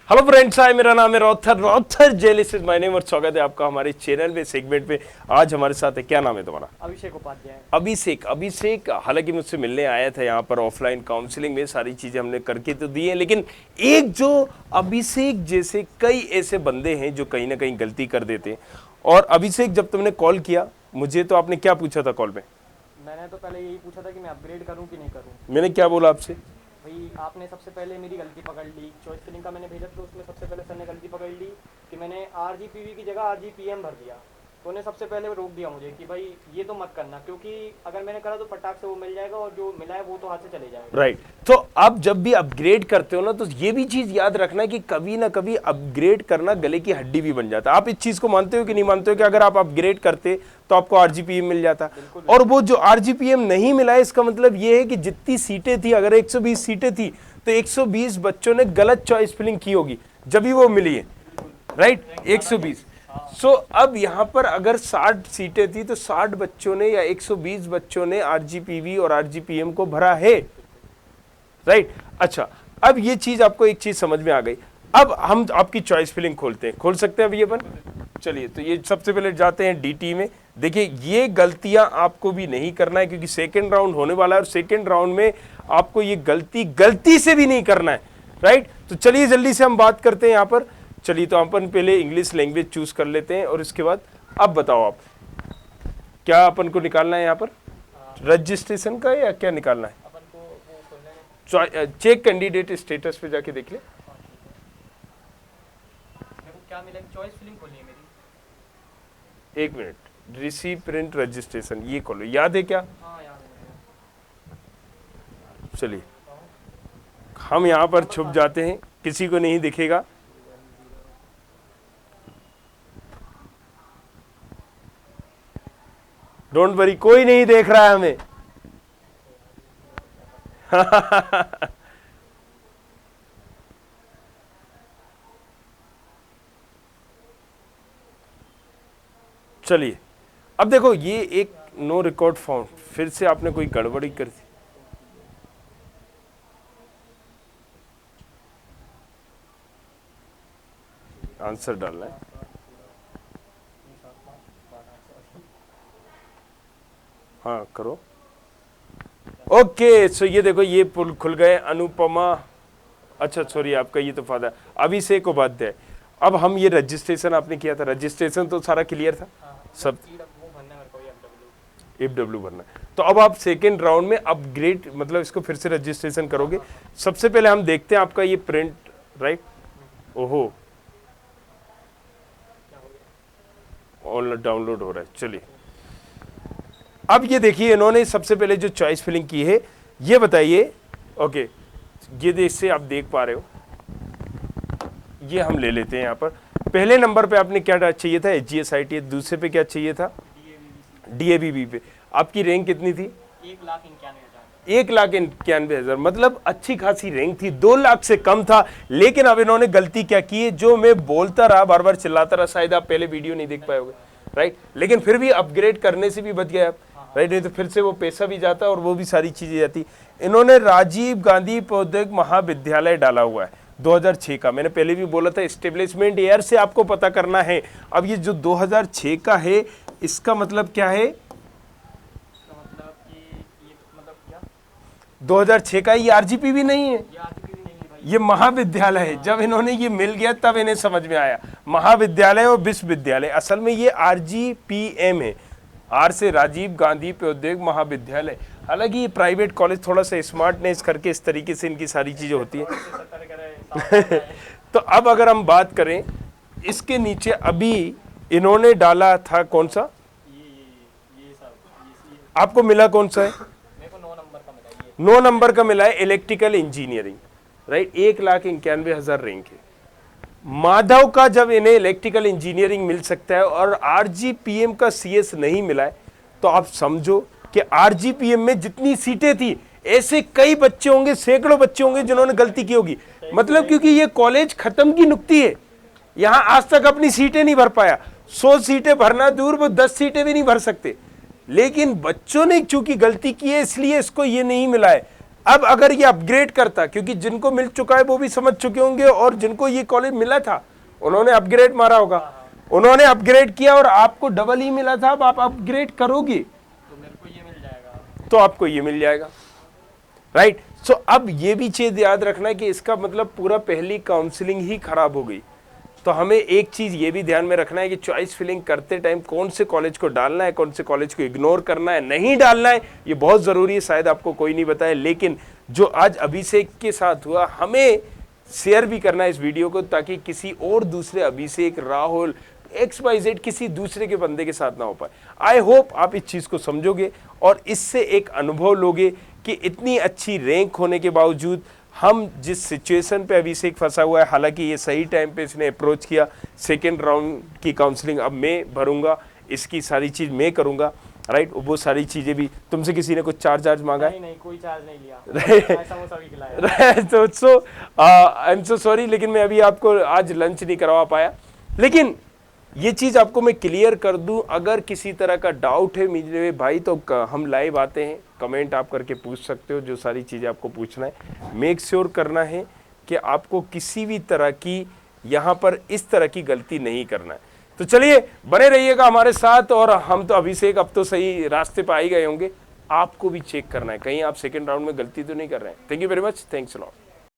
Hello friends, हाय, मेरा नाम है रॉथर जेलिस इज माय नेम और स्वागत है आपका हमारे चैनल पे सेगमेंट पे। आज हमारे साथ है, क्या नाम है तुम्हारा? अभिषेक उपाध्याय। अभिषेक हालांकि मुझसे मिलने आया था यहाँ पर ऑफलाइन काउंसलिंग में, सारी चीजें हमने करके तो दी हैं, लेकिन एक जो अभिषेक जैसे कई ऐसे बंदे हैं जो कहीं ना कहीं गलती कर देते हैं। और अभिषेक, जब तुमने कॉल किया मुझे तो आपने क्या पूछा था कॉल में? मैंने तो पहले यही पूछा था कि मैं अपग्रेड करूं कि नहीं करूं। मैंने क्या बोला आपसे? भाई आपने सबसे पहले मेरी गलती पकड़ ली, चॉइस फिलिंग का मैंने भेजा था, उसमें सबसे पहले सर ने गलती पकड़ ली कि मैंने आरजीपीवी की जगह आरजीपीएम भर दिया। तो उन्हें सबसे पहले रोक दिया मुझे कि भाई ये तो मत करना, क्योंकि अगर मैंने करा तो फटाक से वो मिल जाएगा और जो मिला है वो तो हाथ से चले जाएगा। राइट। तो आप जब भी अपग्रेड करते हो ना, तो ये भी चीज याद रखना कि कभी ना कभी अपग्रेड करना गले की हड्डी भी बन जाता है। आप इस चीज को मानते हो कि नहीं मानते हो कि अगर आप अपग्रेड करते तो आपको आरजीपीएम मिल जाता? और वो जो आरजीपीएम नहीं मिला है, इसका मतलब ये है कि जितनी सीटें थी, अगर 120 सीटें थी तो 120 बच्चों ने गलत चॉइस फिलिंग की होगी, जब भी वो मिली है। राइट, 120। सो अब यहां पर अगर 60 सीटें थी तो 60 बच्चों ने या 120 बच्चों ने आरजीपीवी और आरजीपीएम को भरा है। राइट। अच्छा, अब ये चीज आपको एक चीज समझ में आ गई। अब हम आपकी चॉइस फिलिंग खोलते हैं, खोल सकते हैं अभी अपन? चलिए, तो ये सबसे पहले जाते हैं डीटी में। देखिए, ये गलतियां आपको भी नहीं करना है क्योंकि सेकेंड राउंड होने वाला है और सेकेंड राउंड में आपको ये गलती से भी नहीं करना है। राइट। तो चलिए जल्दी से हम बात करते हैं यहाँ पर। चलिए, तो अपन पहले इंग्लिश लैंग्वेज चूज कर लेते हैं और इसके बाद अब बताओ आप क्या अपन को निकालना है यहाँ पर? रजिस्ट्रेशन का या क्या निकालना है? चेक कैंडिडेट स्टेटस पे जाके देख ले। क्या मिला? चॉइस फिलिंग खोली है मेरी। एक मिनट, रिसीव प्रिंट रजिस्ट्रेशन, ये खोलो। याद है क्या? हाँ याद है। चलिए, हम यहाँ पर छुप जाते हैं, किसी को नहीं दिखेगा। डोंट वरी, कोई नहीं देख रहा है हमें। चलिए, अब देखो, ये एक नो रिकॉर्ड फाउंड, फिर से आपने कोई गड़बड़ी कर दी। आंसर डालना है। हाँ करो। ओके, सो ये देखो, ये पुल खुल गए। अनुपमा, अच्छा सॉरी, आपका ये तो फादर अभिषेक उपाध्याय। अब हम ये रजिस्ट्रेशन आपने किया था, रजिस्ट्रेशन तो सारा क्लियर था सब? एफडब्ल्यू भरना है। तो अब आप सेकेंड राउंड में अपग्रेड, मतलब इसको फिर से रजिस्ट्रेशन करोगे। सबसे पहले हम देखते हैं आपका ये प्रिंट। राइट। ओहो, ऑनलाइन डाउनलोड हो रहा है। चलिए, अब ये देखिए, इन्होंने सबसे पहले जो चॉइस फिलिंग की है, ये बताइए। ओके, ये इससे आप देख पा रहे हो, ये हम ले लेते हैं यहाँ पर। पहले नंबर पे आपने क्या चाहिए था? HGSIT। दूसरे पे क्या चाहिए था? DABB पे। आपकी रैंक कितनी थी? 1,91,000। मतलब अच्छी खासी रैंक थी, 2 लाख से कम था। लेकिन अब इन्होंने गलती क्या की है, जो मैं बोलता रहा, बार बार चिल्लाता रहा, शायद आप पहले वीडियो नहीं देख पाए होगे। राइट। लेकिन फिर भी अपग्रेड करने से भी बच गए आप। राइट, नहीं तो फिर से वो पैसा भी जाता और वो भी सारी चीजें जाती। इन्होंने राजीव गांधी प्रौद्योगिक महाविद्यालय डाला हुआ है 2006 का। मैंने पहले भी बोला था, एस्टेब्लिशमेंट ईयर से आपको पता करना है। अब ये जो 2006 का है, इसका मतलब क्या है? 2006 का ये आरजीपीवी नहीं है, ये महाविद्यालय है। जब इन्होंने ये मिल गया तब इन्हें समझ में आया, महाविद्यालय और विश्वविद्यालय। असल में ये आरजीपीएम है, आर से राजीव गांधी प्रौद्योगिक महाविद्यालय। हालांकि ये प्राइवेट कॉलेज थोड़ा सा स्मार्टनेस करके इस तरीके से इनकी सारी चीजें होती हैं। तो अब अगर हम बात करें, इसके नीचे अभी इन्होंने डाला था कौन सा? आपको मिला कौन सा है? 9 नंबर का मिला है, इलेक्ट्रिकल इंजीनियरिंग। राइट, 1,91,000 रैंक है। माधव का जब इन्हें इलेक्ट्रिकल इंजीनियरिंग मिल सकता है और आरजीपीएम का सीएस नहीं मिला है, तो आप समझो कि आरजीपीएम में जितनी सीटें थी, ऐसे कई बच्चे होंगे, सैकड़ों बच्चे होंगे जिन्होंने गलती की होगी। मतलब क्योंकि ये कॉलेज खत्म की नुक्ती है, यहां आज तक अपनी सीटें नहीं भर पाया। 100 सीटें भरना दूर, वो 10 सीटें भी नहीं भर सकते। लेकिन बच्चों ने चूंकि गलती की है, इसलिए इसको ये नहीं मिला है। अब अगर ये अपग्रेड करता, क्योंकि जिनको मिल चुका है वो भी समझ चुके होंगे, और जिनको ये कॉलेज मिला था उन्होंने अपग्रेड मारा होगा, उन्होंने अपग्रेड किया और आपको डबल ही मिला था, अब आप अपग्रेड करोगे तो मेरे को ये मिल जाएगा, तो आपको ये मिल जाएगा, राइट। सो अब ये भी चीज याद रखना है कि इसका मतलब पूरा पहली काउंसलिंग ही खराब हो गई। तो हमें एक चीज ये भी ध्यान में रखना है कि चॉइस फिलिंग करते टाइम कौन से कॉलेज को डालना है, कौन से कॉलेज को इग्नोर करना है, नहीं डालना है, ये बहुत जरूरी है। शायद आपको कोई नहीं बताया, लेकिन जो आज अभिषेक के साथ हुआ, हमें शेयर भी करना है इस वीडियो को, ताकि किसी और दूसरे अभिषेक, राहुल, XYZ किसी दूसरे के बंदे के साथ ना हो पाए। आई होप आप इस चीज को समझोगे और इससे एक अनुभव लोगे कि इतनी अच्छी रैंक होने के बावजूद हम जिस सिचुएशन पे अभिषेक फंसा हुआ है, हालांकि ये सही टाइम पे इसने अप्रोच किया, सेकेंड राउंड की काउंसलिंग अब मैं भरूंगा, इसकी सारी चीज मैं करूंगा, राइट। वो सारी चीजें भी, तुमसे किसी ने कुछ चार्ज मांगा है? नहीं, कोई चार्ज नहीं लिया, समोसा भी खिलाया। तो सो आई एम सो सॉरी, लेकिन मैं अभी आपको आज लंच नहीं करवा पाया। लेकिन ये चीज आपको मैं क्लियर कर दूं, अगर किसी तरह का डाउट है मेरे भाई, तो हम लाइव आते हैं, कमेंट आप करके पूछ सकते हो, जो सारी चीजें आपको पूछना है। मेक श्योर करना है कि आपको किसी भी तरह की यहाँ पर इस तरह की गलती नहीं करना है। तो चलिए बने रहिएगा हमारे साथ, और हम तो अभिषेक अब तो सही रास्ते पर आ ही गए होंगे, आपको भी चेक करना है कहीं आप सेकेंड राउंड में गलती तो नहीं कर रहे हैं। Thank you very much, thanks a lot.